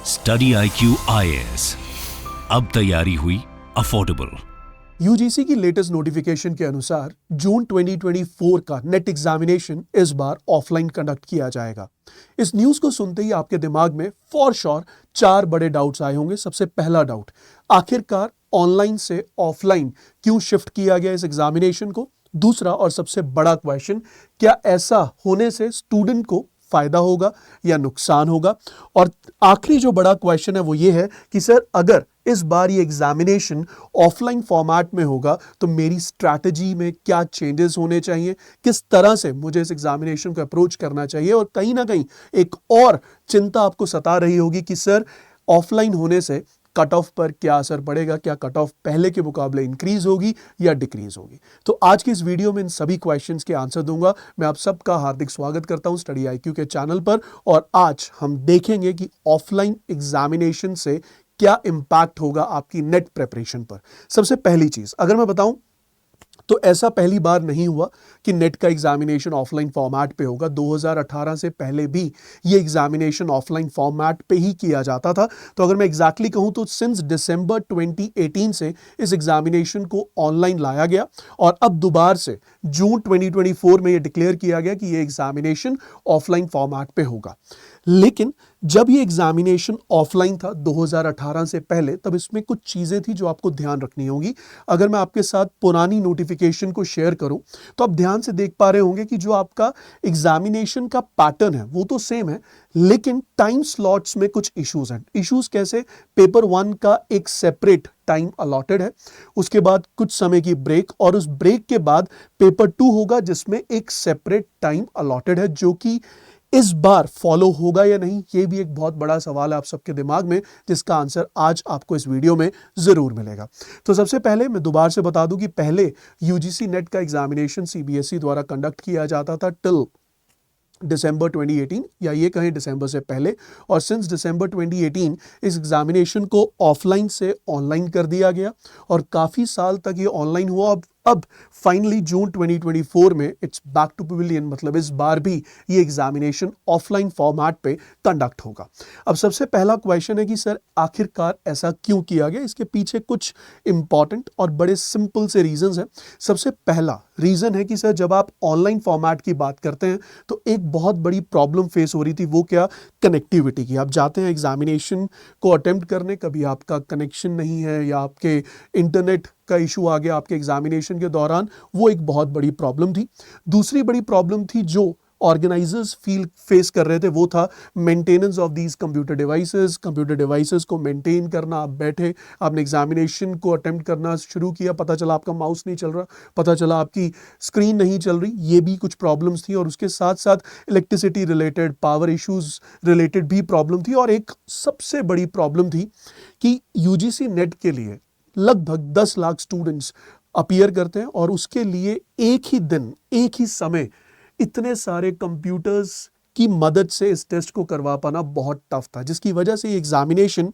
Study IQ IAS, अब तैयारी हुई अफोर्डेबल। यूजीसी की लेटेस्ट नोटिफिकेशन के अनुसार जून 2024 का नेट एग्जामिनेशन इस बार ऑफलाइन कंडक्ट किया जाएगा। इस न्यूज को सुनते ही आपके दिमाग में फॉर श्योर 4 बड़े डाउट्स आए होंगे। सबसे पहला डाउट, आखिरकार ऑनलाइन से ऑफलाइन क्यों शिफ्ट किया गया इस एग्जामिनेशन को। दूसरा और सबसे बड़ा क्वेश्चन, क्या ऐसा होने से स्टूडेंट को फायदा होगा या नुकसान होगा। और आखिरी जो बड़ा क्वेश्चन है वो ये है कि सर अगर इस बार ये एग्जामिनेशन ऑफलाइन फॉर्मेट में होगा तो मेरी स्ट्रैटेजी में क्या चेंजेस होने चाहिए, किस तरह से मुझे इस एग्जामिनेशन को अप्रोच करना चाहिए। और कहीं ना कहीं एक और चिंता आपको सता रही होगी कि सर ऑफलाइन होने से कट ऑफ पर क्या असर पड़ेगा, क्या कट ऑफ पहले के मुकाबले इंक्रीज होगी या डिक्रीज होगी। तो आज की इस वीडियो में इन सभी क्वेश्चंस के आंसर दूंगा। मैं आप सबका हार्दिक स्वागत करता हूं स्टडी IQ के चैनल पर। और आज हम देखेंगे कि ऑफलाइन एग्जामिनेशन से क्या इंपैक्ट होगा आपकी नेट प्रिपरेशन पर। सबसे पहली चीज अगर मैं बताऊं तो ऐसा पहली बार नहीं हुआ कि नेट का एग्जामिनेशन ऑफलाइन फॉर्मेट पे होगा। 2018 से पहले भी ये एग्जामिनेशन ऑफलाइन फॉर्मेट पे ही किया जाता था। तो अगर मैं एग्जैक्टली कहूं तो सिंस दिसंबर 2018 से इस एग्जामिनेशन को ऑनलाइन लाया गया और अब दोबारा से जून 2024 में ये डिक्लेयर किया गया कि ये एग्जामिनेशन ऑफलाइन फॉर्मेट पे होगा। लेकिन जब ये एग्जामिनेशन ऑफलाइन था 2018 से पहले, तब इसमें कुछ चीजें थी जो आपको ध्यान रखनी होगी। अगर मैं आपके साथ पुरानी नोटिफिकेशन को शेयर करूं तो आप ध्यान से देख पा रहे होंगे कि जो आपका एग्जामिनेशन का पैटर्न है वो तो सेम है, लेकिन टाइम स्लॉट्स में कुछ इश्यूज हैं। इश्यूज कैसे? पेपर 1 का एक सेपरेट टाइम अलॉटेड है, उसके बाद कुछ समय की ब्रेक, और उस ब्रेक के बाद पेपर 2 होगा जिसमें एक सेपरेट टाइम अलॉटेड है, जो कि इस बार फॉलो होगा या नहीं, ये भी एक बहुत बड़ा सवाल है आप सबके दिमाग में, जिसका आंसर आज आपको इस वीडियो में जरूर मिलेगा। तो सबसे पहले मैं दोबारा से बता दूं कि पहले यूजीसी नेट का एग्जामिनेशन CBSE द्वारा कंडक्ट किया जाता था टिल दिसंबर 2018, या ये कहें दिसंबर से पहले। और सिंस दिसंबर 2018 इस एग्जामिनेशन को ऑफलाइन से ऑनलाइन कर दिया गया और काफ़ी साल तक ये ऑनलाइन हुआ। अब फाइनली जून 2024 में इट्स बैक टू पवेलियन, मतलब इस बार भी ये एग्जामिनेशन ऑफलाइन फॉर्मेट पे कंडक्ट होगा। अब सबसे पहला क्वेश्चन है कि सर आखिरकार ऐसा क्यों किया गया। इसके पीछे कुछ इंपॉर्टेंट और बड़े सिंपल से रीजंस हैं। सबसे पहला रीजन है कि सर जब आप ऑनलाइन फॉर्मेट की बात करते हैं तो एक बहुत बड़ी प्रॉब्लम फेस हो रही थी, वो क्या? कनेक्टिविटी की। आप जाते हैं एग्जामिनेशन को अटेम्प्ट करने, कभी आपका कनेक्शन नहीं है या आपके इंटरनेट का इशू आ गया आपके एग्जामिनेशन के दौरान, वो एक बहुत बड़ी प्रॉब्लम थी। दूसरी बड़ी प्रॉब्लम थी जो ऑर्गेनाइजर्स फेस कर रहे थे, वो था maintenance of these computer devices को मेंटेन करना। आप बैठे, आपने एग्जामिनेशन को अटेम्प्ट करना शुरू किया, पता चला आपका माउस नहीं चल रहा, पता चला आपकी स्क्रीन नहीं चल रही, ये भी कुछ प्रॉब्लम्स थी। और उसके साथ साथ electricity related, power issues related भी प्रॉब्लम थी। और एक सबसे बड़ी प्रॉब्लम थी कि यूजीसी नेट के लिए लगभग 10 लाख स्टूडेंट्स अपीयर करते हैं और उसके लिए एक ही दिन, एक ही समय इतने सारे कंप्यूटर्स की मदद से इस टेस्ट को करवा पाना बहुत टफ था, जिसकी वजह से ये एग्जामिनेशन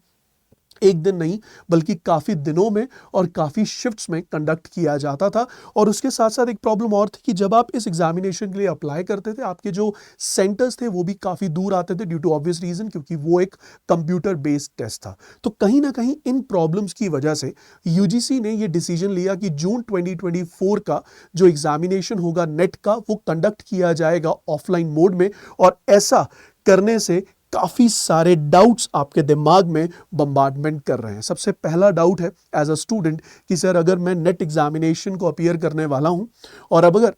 एक दिन नहीं बल्कि काफ़ी दिनों में और काफ़ी शिफ्ट्स में कंडक्ट किया जाता था। और उसके साथ साथ एक प्रॉब्लम और थी कि जब आप इस एग्जामिनेशन के लिए अप्लाई करते थे, आपके जो सेंटर्स थे वो भी काफ़ी दूर आते थे ड्यू टू ऑब्वियस रीज़न, क्योंकि वो एक कंप्यूटर बेस्ड टेस्ट था। तो कहीं ना कहीं इन प्रॉब्लम्स की वजह से यूजीसी ने ये डिसीजन लिया कि जून 2024 का जो एग्जामिनेशन होगा नेट का, वो कंडक्ट किया जाएगा ऑफलाइन मोड में। और ऐसा करने से काफ़ी सारे डाउट्स आपके दिमाग में बम्बार्डमेंट कर रहे हैं। सबसे पहला डाउट है एज अ स्टूडेंट कि सर अगर मैं नेट एग्जामिनेशन को अपीयर करने वाला हूं और अब अगर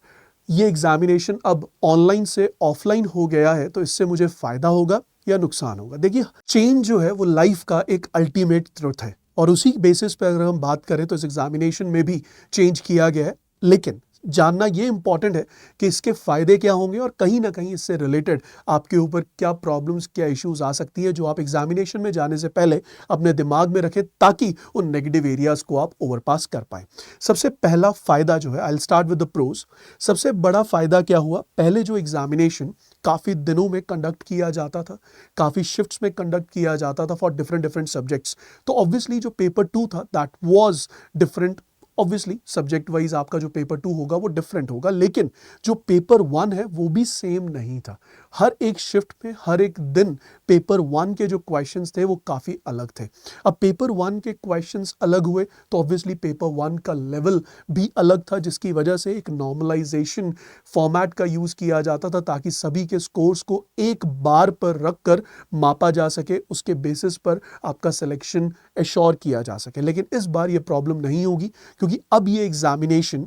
ये एग्जामिनेशन अब ऑनलाइन से ऑफलाइन हो गया है तो इससे मुझे फायदा होगा या नुकसान होगा। देखिए, चेंज जो है वो लाइफ का एक अल्टीमेट ट्रुथ है और उसी बेसिस पर अगर हम बात करें तो इस एग्जामिनेशन में भी चेंज किया गया है। लेकिन जानना ये इंपॉर्टेंट है कि इसके फायदे क्या होंगे और कहीं ना कहीं इससे रिलेटेड आपके ऊपर क्या प्रॉब्लम्स, क्या इश्यूज आ सकती है, जो आप एग्जामिनेशन में जाने से पहले अपने दिमाग में रखें ताकि उन नेगेटिव एरियाज को आप ओवरपास कर पाएं। सबसे पहला फायदा जो है, I will start with the pros. सबसे बड़ा फायदा क्या हुआ? पहले जो एग्जामिनेशन काफ़ी दिनों में कंडक्ट किया जाता था, काफ़ी शिफ्ट्स में कंडक्ट किया जाता था फॉर डिफरेंट सब्जेक्ट्स, तो ऑब्वियसली जो पेपर 2 था that was different. Obviously subject wise आपका जो पेपर 2 होगा वो डिफरेंट होगा, लेकिन जो पेपर 1 है वो भी सेम नहीं था। हर एक शिफ्ट में हर एक दिन पेपर 1 के जो क्वेश्चंस थे वो काफ़ी अलग थे। अब पेपर 1 के क्वेश्चंस अलग हुए तो ऑब्वियसली पेपर 1 का लेवल भी अलग था, जिसकी वजह से एक नॉर्मलाइजेशन फॉर्मेट का यूज़ किया जाता था ताकि सभी के स्कोर्स को एक बार पर रख कर मापा जा सके, उसके बेसिस पर आपका सिलेक्शन एश्योर किया जा सके। लेकिन इस बार ये प्रॉब्लम नहीं होगी, क्योंकि अब ये एग्जामिनेशन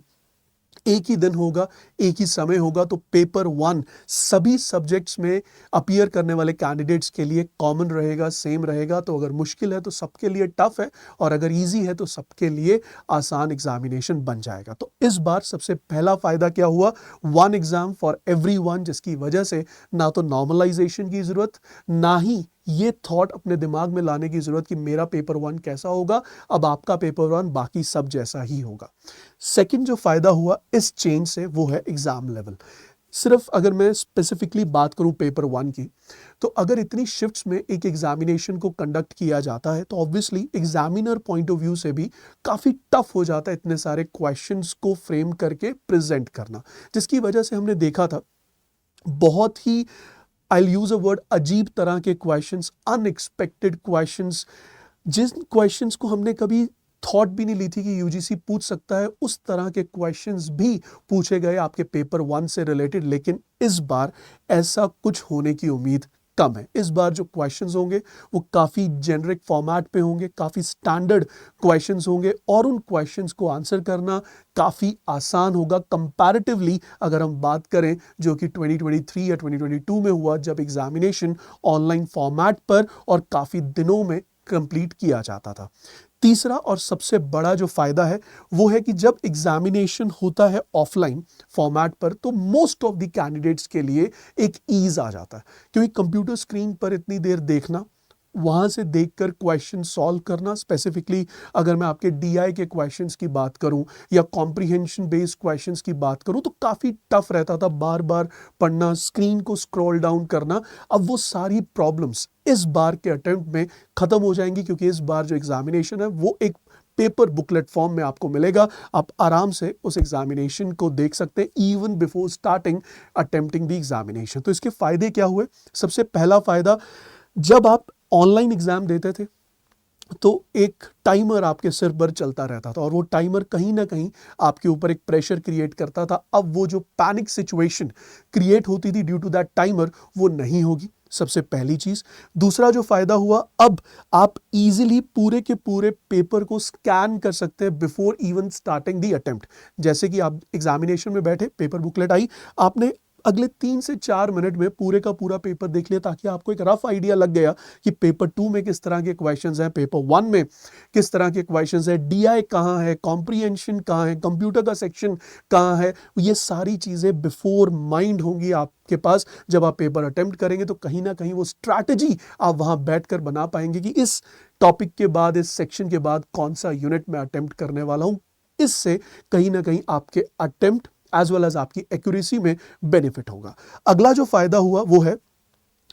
एक ही दिन होगा, एक ही समय होगा। तो पेपर 1 सभी सब्जेक्ट्स में अपीयर करने वाले कैंडिडेट्स के लिए कॉमन रहेगा, सेम रहेगा। तो अगर मुश्किल है तो सबके लिए टफ है, और अगर इजी है तो सबके लिए आसान एग्जामिनेशन बन जाएगा। तो इस बार सबसे पहला फायदा क्या हुआ, 1 एग्जाम फॉर एवरीवन, जिसकी वजह से ना तो नॉर्मलाइजेशन की जरूरत, ना ही ये थॉट अपने दिमाग में लाने की जरूरत कि मेरा पेपर 1 कैसा होगा। अब आपका पेपर 1 बाकी सब जैसा ही होगा। सेकंड जो फायदा हुआ इस चेंज से वो है एग्जाम लेवल। सिर्फ अगर मैं स्पेसिफिकली बात करूं पेपर 1 की, तो अगर इतनी शिफ्ट्स में एक एग्जामिनेशन को कंडक्ट किया जाता है तो obviously examiner point of view से भी काफ़ी टफ हो जाता है इतने सारे क्वेश्चंस को फ्रेम करके प्रेजेंट करना, जिसकी वजह से हमने देखा था बहुत ही आई यूज अ वर्ड अजीब तरह के क्वेश्चंस, अनएक्सपेक्टेड क्वेश्चंस, जिन क्वेश्चंस को हमने कभी थॉट भी नहीं ली थी कि यूजीसी पूछ सकता है, उस तरह के क्वेश्चंस भी पूछे गए आपके पेपर 1 से रिलेटेड। लेकिन इस बार ऐसा कुछ होने की उम्मीद कम है। इस बार जो क्वेश्चंस होंगे वो काफ़ी जेनरिक फॉर्मेट पे होंगे, काफ़ी स्टैंडर्ड क्वेश्चंस होंगे, और उन क्वेश्चंस को आंसर करना काफ़ी आसान होगा कंपैरेटिवली अगर हम बात करें जो कि 2023 या 2022 में हुआ, जब एग्जामिनेशन ऑनलाइन फॉर्मेट पर और काफ़ी दिनों में कंप्लीट किया जाता था। तीसरा और सबसे बड़ा जो फायदा है वो है कि जब एग्जामिनेशन होता है ऑफलाइन फॉर्मेट पर तो मोस्ट ऑफ द कैंडिडेट्स के लिए एक ईज आ जाता है, क्योंकि कंप्यूटर स्क्रीन पर इतनी देर देखना, वहाँ से देखकर क्वेश्चन सॉल्व करना, स्पेसिफिकली अगर मैं आपके डीआई के क्वेश्चंस की बात करूं या कॉम्प्रिहेंशन बेस्ड क्वेश्चंस की बात करूं तो काफ़ी टफ रहता था, बार बार पढ़ना, स्क्रीन को स्क्रॉल डाउन करना। अब वो सारी प्रॉब्लम्स इस बार के अटेम्प्ट में ख़त्म हो जाएंगी, क्योंकि इस बार जो एग्जामिनेशन है वो एक पेपर बुकलेट फॉर्म में आपको मिलेगा। आप आराम से उस एग्जामिनेशन को देख सकते हैं even before starting attempting the examination. तो इसके फ़ायदे क्या हुए, सबसे पहला फ़ायदा, जब आप ऑनलाइन एग्जाम देते थे तो एक टाइमर आपके सिर पर चलता रहता था, और वो टाइमर कहीं ना कहीं आपके ऊपर एक प्रेशर क्रिएट करता था। अब वो जो पैनिक सिचुएशन क्रिएट होती थी ड्यू टू दैट टाइमर, वो नहीं होगी, सबसे पहली चीज। दूसरा जो फायदा हुआ, अब आप इजीली पूरे के पूरे पेपर को स्कैन कर सकते हैं before even starting the attempt. जैसे कि आप एग्जामिनेशन में बैठे, पेपर बुकलेट आई, आपने अगले 3 से 4 मिनट में पूरे का पूरा पेपर देख लिया, ताकि आपको एक रफ आइडिया लग गया कि पेपर 2 में किस तरह के क्वेश्चंस हैं, पेपर 1 में किस तरह के क्वेश्चंस हैं, डीआई कहाँ है, कॉम्प्रिहेंशन कहाँ है, कंप्यूटर का सेक्शन कहाँ है। ये सारी चीज़ें बिफोर माइंड होंगी आपके पास। जब आप पेपर अटेम्प्ट करेंगे तो कहीं ना कहीं वो स्ट्रैटेजी आप वहाँ बैठकर बना पाएंगे कि इस टॉपिक के बाद, इस सेक्शन के बाद कौन सा यूनिट मैं अटेम्प्ट करने वाला हूँ। इससे कहीं ना कहीं आपके अटेम्प्ट एज वेल एज आपकी एक्यूरेसी में बेनिफिट होगा। अगला जो फायदा हुआ वो है,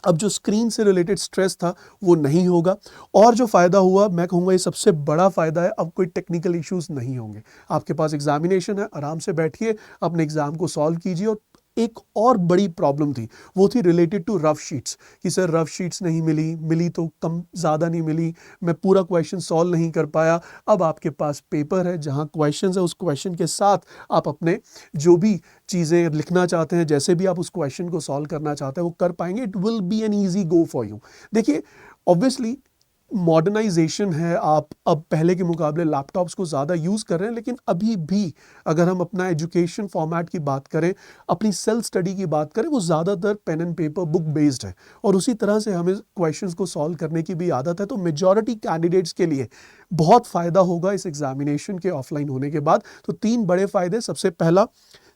अब जो स्क्रीन से रिलेटेड स्ट्रेस था वो नहीं होगा। और जो फायदा हुआ, मैं कहूँगा ये सबसे बड़ा फायदा है, अब कोई टेक्निकल इश्यूज नहीं होंगे। आपके पास एग्जामिनेशन है, आराम से बैठिए, अपने एग्जाम को सॉल्व कीजिए। और एक और बड़ी प्रॉब्लम थी, वो थी रिलेटेड टू रफ शीट्स, कि सर रफ शीट्स नहीं मिली तो कम ज़्यादा नहीं मिली, मैं पूरा क्वेश्चन सॉल्व नहीं कर पाया। अब आपके पास पेपर है जहां क्वेश्चन है, उस क्वेश्चन के साथ आप अपने जो भी चीज़ें लिखना चाहते हैं, जैसे भी आप उस क्वेश्चन को सॉल्व करना चाहते हैं वो कर पाएंगे। It will be an easy go for you. देखिए, ऑब्वियसली मॉडर्नाइजेशन है, आप अब पहले के मुकाबले लैपटॉप्स को ज़्यादा यूज़ कर रहे हैं, लेकिन अभी भी अगर हम अपना एजुकेशन फॉर्मेट की बात करें, अपनी सेल्फ स्टडी की बात करें, वो ज़्यादातर pen and paper book based है, और उसी तरह से हमें क्वेश्चंस को सॉल्व करने की भी आदत है। तो मेजॉरिटी कैंडिडेट्स के लिए बहुत फ़ायदा होगा इस एग्जामिनेशन के ऑफलाइन होने के बाद। तो 3 बड़े फ़ायदे, सबसे पहला,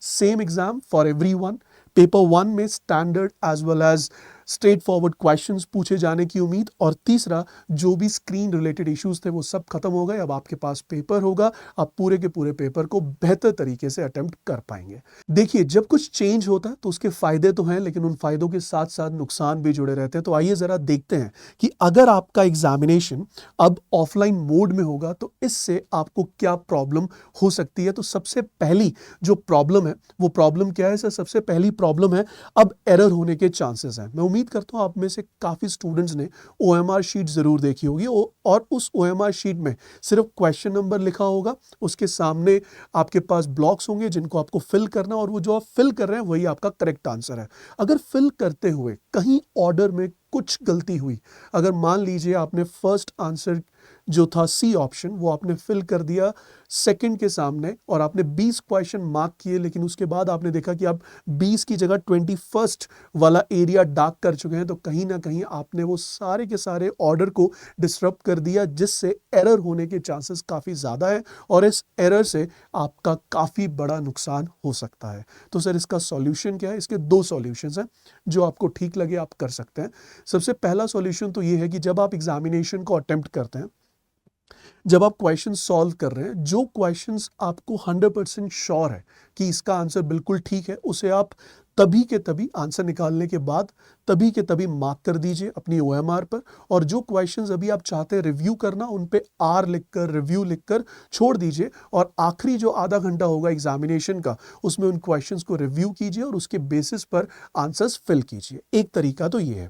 same exam for everyone, paper 1 में standard as well as straightforward questions पूछे जाने की उम्मीद, और तीसरा जो भी स्क्रीन रिलेटेड इश्यूज थे वो सब खत्म हो गए। अब आपके पास पेपर होगा, आप पूरे के पूरे पेपर को बेहतर तरीके से अटेम्प्ट कर पाएंगे। देखिए, जब कुछ चेंज होता है तो उसके फायदे तो हैं, लेकिन उन फायदों के साथ साथ नुकसान भी जुड़े रहते हैं। तो आइए जरा देखते हैं कि अगर आपका एग्जामिनेशन अब ऑफलाइन मोड में होगा तो इससे आपको क्या प्रॉब्लम हो सकती है। तो सबसे पहली जो प्रॉब्लम है वो प्रॉब्लम क्या है सर? सबसे पहली प्रॉब्लम है अब एरर होने के चांसेस हैं। मैं उम्मीद करता हूं आप में से काफी स्टूडेंट्स ने OMR शीट जरूर देखी होगी, और उस OMR शीट में सिर्फ क्वेश्चन नंबर लिखा होगा, उसके सामने आपके पास ब्लॉक्स होंगे जिनको आपको फिल करना, और वो जो आप फिल कर रहे हैं वही आपका करेक्ट आंसर है। अगर फिल करते हुए कहीं ऑर्डर में कुछ गलती हुई, अगर मान लीजिए आपने फर्स्ट आंसर जो था सी ऑप्शन वो आपने फिल कर दिया सेकंड के सामने, और आपने 20 क्वेश्चन मार्क किए, लेकिन उसके बाद आपने देखा कि आप 20 की जगह 21st वाला एरिया डार्क कर चुके हैं, तो कहीं ना कहीं आपने वो सारे के सारे ऑर्डर को डिस्टर्ब कर दिया, जिससे एरर होने के चांसेस काफ़ी ज़्यादा है, और इस एरर से आपका काफ़ी बड़ा नुकसान हो सकता है। तो सर इसका सॉल्यूशन क्या है? इसके दो सॉल्यूशंस हैं, जो आपको ठीक लगे आप कर सकते हैं। सबसे पहला सॉल्यूशन तो ये है कि जब आप एग्जामिनेशन को अटेम्प्ट करते हैं, जब आप क्वेश्चन सॉल्व कर रहे हैं, जो क्वेश्चंस आपको 100% श्योर है कि इसका आंसर बिल्कुल ठीक है, उसे आप तभी के तभी आंसर निकालने के बाद तभी के तभी मार्क कर दीजिए अपनी OMR पर, और जो क्वेश्चंस अभी आप चाहते हैं रिव्यू करना उन पे R लिखकर, रिव्यू लिखकर छोड़ दीजिए, और आखिरी जो आधा घंटा होगा एग्जामिनेशन का उसमें उन क्वेश्चंस को रिव्यू कीजिए और उसके बेसिस पर आंसर्स फिल कीजिए। एक तरीका तो ये है।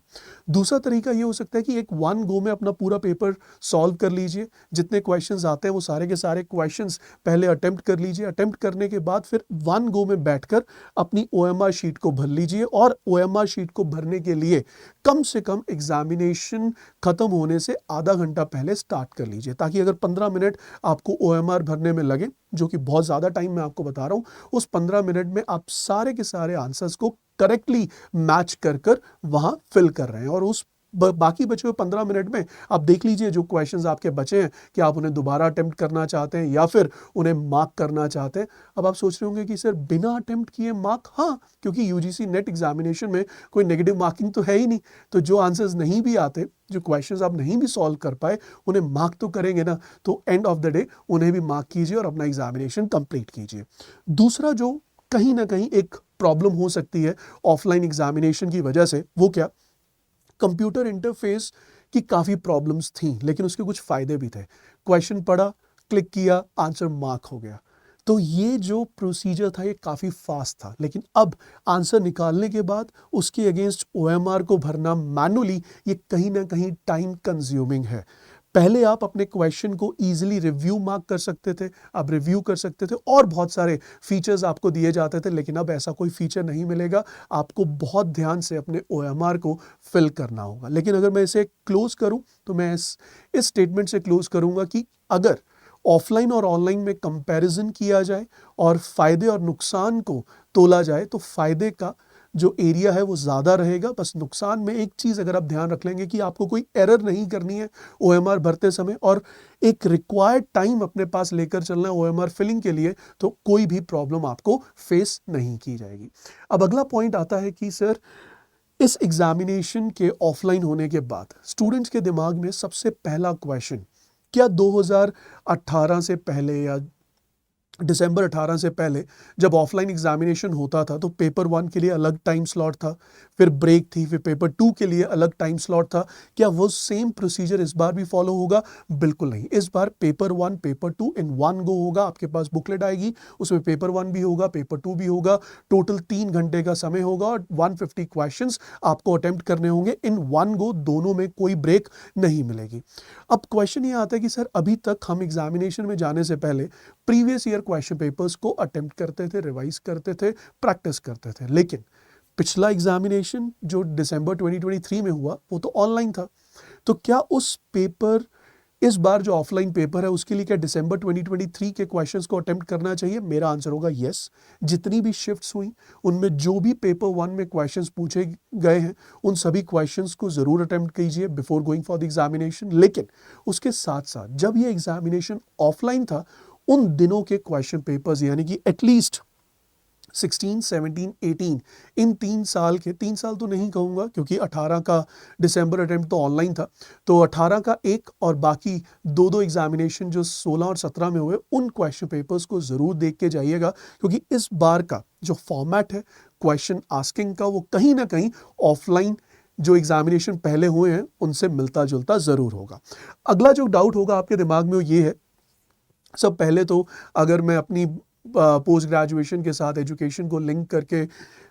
दूसरा तरीका ये हो सकता है कि एक वन गो में अपना पूरा पेपर सॉल्व कर लीजिए। जितने क्वेश्चंस आते हैं वो सारे के सारे क्वेश्चंस पहले अटेम्प्ट कर लीजिए। अटेम्प्ट करने के बाद फिर वन गो में बैठकर अपनी OMR शीट को भर लीजिए, और OMR शीट को भरने के लिए कम से कम एग्जामिनेशन खत्म होने से आधा घंटा पहले स्टार्ट कर लीजिए, ताकि अगर 15 मिनट आपको OMR भरने में लगे, जो कि बहुत ज़्यादा टाइम मैं आपको बता रहा हूँ, उस 15 मिनट में आप सारे के सारे आंसर्स को करेक्टली मैच कर कर वहाँ फिल कर रहे हैं, और उस बाकी बचे हुए 15 मिनट में आप देख लीजिए जो क्वेश्चंस आपके बचे हैं कि आप उन्हें दोबारा अटेम्प्ट करना चाहते हैं या फिर उन्हें मार्क करना चाहते हैं। अब आप सोच रहे होंगे कि सर बिना अटेम्प्ट किए मार्क? हाँ, क्योंकि UGC नेट एग्जामिनेशन में कोई नेगेटिव मार्किंग तो है ही नहीं, तो जो आंसर्स नहीं भी आते, जो क्वेश्चंस आप नहीं भी सॉल्व कर पाए, उन्हें मार्क तो करेंगे ना, तो एंड ऑफ द डे उन्हें भी मार्क कीजिए और अपना एग्जामिनेशन कंप्लीट कीजिए। दूसरा जो कहीं ना कहीं एक प्रॉब्लम हो सकती है ऑफलाइन एग्जामिनेशन की वजह से, वो क्या? कंप्यूटर इंटरफेस की काफ़ी प्रॉब्लम्स थी, लेकिन उसके कुछ फ़ायदे भी थे। क्वेश्चन पढ़ा, क्लिक किया, आंसर मार्क हो गया। तो ये जो प्रोसीजर था ये काफ़ी फास्ट था, लेकिन अब आंसर निकालने के बाद उसके अगेंस्ट OMR को भरना मैनुअली, ये कहीं ना कहीं टाइम कंज्यूमिंग है। पहले आप अपने क्वेश्चन को इजीली रिव्यू मार्क कर सकते थे, अब रिव्यू कर सकते थे, और बहुत सारे फीचर्स आपको दिए जाते थे, लेकिन अब ऐसा कोई फीचर नहीं मिलेगा। आपको बहुत ध्यान से अपने OMR को फिल करना होगा। लेकिन अगर मैं इसे क्लोज करूं तो मैं इस स्टेटमेंट से क्लोज करूंगा कि अगर ऑफलाइन और ऑनलाइन में कंपैरिजन किया जाए और फायदे और नुकसान को तोला जाए, तो फायदे का जो एरिया है वो ज़्यादा रहेगा। बस नुकसान में एक चीज़ अगर आप ध्यान रख लेंगे कि आपको कोई एरर नहीं करनी है OMR भरते समय, और एक रिक्वायर्ड टाइम अपने पास लेकर चलना है OMR फिलिंग के लिए, तो कोई भी प्रॉब्लम आपको फेस नहीं की जाएगी। अब अगला पॉइंट आता है कि सर इस एग्जामिनेशन के ऑफलाइन होने के बाद स्टूडेंट्स के दिमाग में सबसे पहला क्वेश्चन, क्या 2018 से पहले या दिसंबर 18 से पहले जब ऑफलाइन एग्जामिनेशन होता था तो पेपर 1 के लिए अलग टाइम स्लॉट था, फिर ब्रेक थी, फिर पेपर 2 के लिए अलग टाइम स्लॉट था, क्या वो सेम प्रोसीजर इस बार भी फॉलो होगा? बिल्कुल नहीं। इस बार paper 1 paper 2 in one go होगा। आपके पास बुकलेट आएगी, उसमें पेपर 1 भी होगा, पेपर 2 भी होगा। टोटल 3 घंटे का समय होगा और 150 क्वेश्चंस आपको अटेम्प्ट करने होंगे इन वन गो, दोनों में कोई ब्रेक नहीं मिलेगी। अब क्वेश्चन ये आता है कि सर अभी तक हम एग्जामिनेशन में जाने से पहले प्रीवियस ईयर क्वेश्चन पेपर्स को अटेम्प्ट करते थे, रिवाइज करते थे, प्रैक्टिस करते थे, लेकिन पिछला एग्जामिनेशन जो दिसंबर 2023 में हुआ वो तो ऑनलाइन था, तो क्या उस पेपर, इस बार जो ऑफलाइन पेपर है उसके लिए क्या दिसंबर 2023 के क्वेश्चंस को अटेम्प्ट करना चाहिए? मेरा आंसर होगा यस। जितनी भी शिफ्ट्स हुई उनमें जो भी पेपर 1 में क्वेश्चंस पूछे गए हैं उन सभी क्वेश्चंस को ज़रूर अटेम्प्ट कीजिए before going for the examination. लेकिन उसके साथ साथ जब ये एग्जामिनेशन ऑफलाइन था उन दिनों के क्वेश्चन पेपर्स, यानी कि एटलीस्ट 16, 17, 18 इन 3 साल तो नहीं कहूँगा क्योंकि 18 का दिसंबर अटेम्प्ट तो ऑनलाइन था, तो 18 का एक और बाकी दो एग्जामिनेशन जो 16 और 17 में हुए उन क्वेश्चन पेपर्स को ज़रूर देख के जाइएगा, क्योंकि इस बार का जो फॉर्मेट है क्वेश्चन आस्किंग का वो कहीं ना कहीं ऑफलाइन जो एग्जामिनेशन पहले हुए हैं उनसे मिलता जुलता ज़रूर होगा। अगला जो डाउट होगा आपके दिमाग में वो ये है, सब पहले तो अगर मैं अपनी पोस्ट ग्रेजुएशन के साथ एजुकेशन को लिंक करके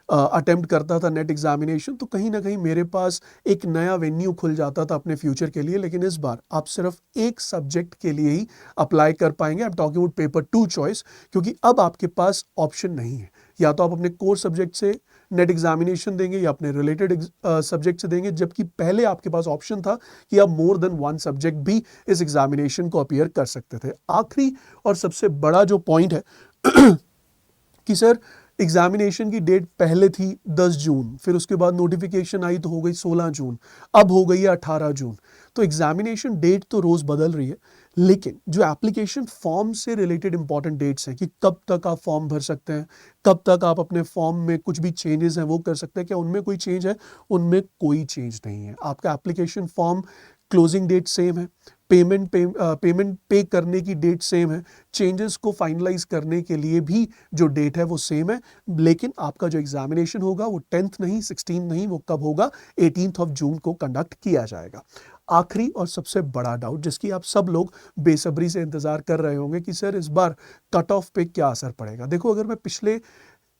अटेम्प्ट करता था नेट एग्जामिनेशन, तो कहीं ना कहीं मेरे पास एक नया वेन्यू खुल जाता था अपने फ्यूचर के लिए। लेकिन इस बार आप सिर्फ एक सब्जेक्ट के लिए ही अप्लाई कर पाएंगे। I am talking about paper 2 choice, क्योंकि अब आपके पास ऑप्शन नहीं है, या तो आप अपने कोर सब्जेक्ट से नेट एग्जामिनेशन देंगे या अपने रिलेटेड सब्जेक्ट से देंगे, जबकि पहले आपके पास ऑप्शन था कि आप मोर देन 1 सब्जेक्ट भी इस एग्जामिनेशन को अपीयर कर सकते थे। आखिरी और सबसे बड़ा जो पॉइंट है कि सर एग्जामिनेशन की डेट पहले थी 10 जून, फिर उसके बाद नोटिफिकेशन आई तो हो गई 16 जून, अब हो गई है 18 जून। तो एग्जामिनेशन डेट तो रोज़ बदल रही है, लेकिन जो एप्लीकेशन फॉर्म से रिलेटेड इंपॉर्टेंट डेट्स हैं कि कब तक आप फॉर्म भर सकते हैं, कब तक आप अपने फॉर्म में कुछ भी चेंजेस हैं वो कर सकते हैं, क्या उनमें कोई चेंज है? उनमें कोई चेंज नहीं है। आपका application form closing date same है, पेमेंट पे करने की डेट सेम है, चेंजेस को फाइनलाइज करने के लिए भी जो डेट है वो सेम है, लेकिन आपका जो एग्जामिनेशन होगा वो 10th नहीं, 16 नहीं, वो कब होगा? 18th ऑफ जून को कंडक्ट किया जाएगा। आखिरी और सबसे बड़ा डाउट जिसकी आप सब लोग बेसब्री से इंतजार कर रहे होंगे कि सर इस बार कट ऑफ पे क्या असर पड़ेगा। देखो, अगर मैं पिछले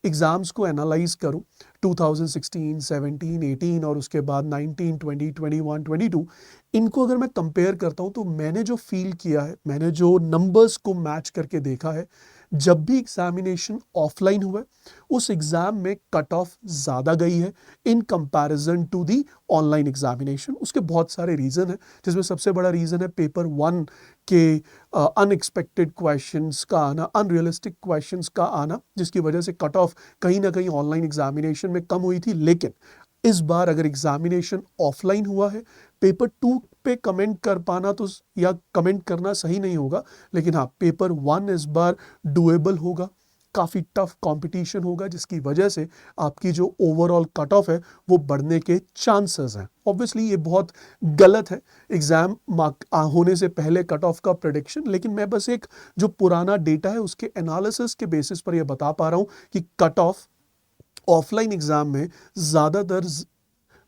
एग्ज़ाम्स को एनालाइज करूं 2016, 17, 18 और उसके बाद 19, 20, 21, 22, इनको अगर मैं कंपेयर करता हूं तो मैंने जो फील किया है, मैंने जो नंबर्स को मैच करके देखा है, जब भी एग्जामिनेशन ऑफलाइन हुआ उस एग्ज़ाम में कट ऑफ ज़्यादा गई है in comparison to the online examination. उसके बहुत सारे रीज़न हैं, जिसमें सबसे बड़ा रीज़न है पेपर 1 के अनएक्सपेक्टेड क्वेश्चंस का आना, अनरियलिस्टिक क्वेश्चंस का आना, जिसकी वजह से कट ऑफ कहीं ना कहीं ऑनलाइन एग्जामिनेशन में कम हुई थी। लेकिन इस बार अगर एग्जामिनेशन ऑफलाइन हुआ है, पेपर 2 पे कमेंट कर पाना तो या कमेंट करना सही नहीं होगा, लेकिन हाँ पेपर 1 इस बार डुएबल होगा, काफ़ी टफ कंपटीशन होगा, जिसकी वजह से आपकी जो ओवरऑल कट ऑफ है वो बढ़ने के चांसेस हैं। ऑब्वियसली ये बहुत गलत है एग्ज़ाम होने से पहले कट ऑफ का प्रेडिक्शन, लेकिन मैं बस एक जो पुराना डेटा है उसके एनालिसिस के बेसिस पर यह बता पा रहा हूँ कि कट ऑफ ऑफलाइन एग्ज़ाम में ज़्यादातर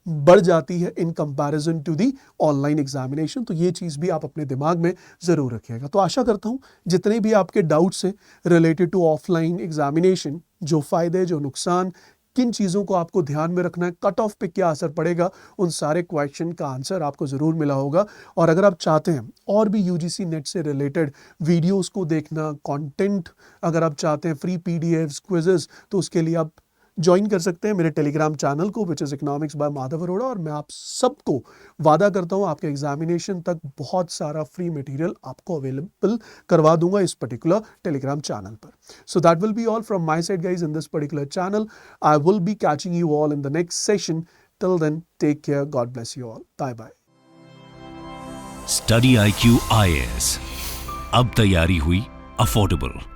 बढ़ जाती है in comparison to the online examination. तो ये चीज़ भी आप अपने दिमाग में ज़रूर रखिएगा। तो आशा करता हूँ जितने भी आपके डाउट्स हैं रिलेटेड टू ऑफलाइन एग्जामिनेशन, जो फ़ायदे जो नुकसान, किन चीज़ों को आपको ध्यान में रखना है, कट ऑफ पे क्या असर पड़ेगा, उन सारे क्वेश्चन का आंसर आपको ज़रूर मिला होगा। और अगर आप चाहते हैं और भी यूजीसी नेट से रिलेटेड वीडियोज़ को देखना, कॉन्टेंट अगर आप चाहते हैं, फ्री PDFs, क्विजेज़, तो उसके लिए आप ज्वाइन कर सकते हैं मेरे टेलीग्राम चैनल को, which is economics by Madhav Arora. और मैं आप सबको वादा करता हूं आपके एग्जामिनेशन तक बहुत सारा फ्री मटेरियल आपको अवेलेबल करवा दूंगा इस पर्टिकुलर टेलीग्राम चैनल पर। So that will be all from my side guys in this particular channel. I will be catching you all in the next session. Till then take care, God bless you all, bye bye. Study IQ IAS, अब तैयारी हुई affordable.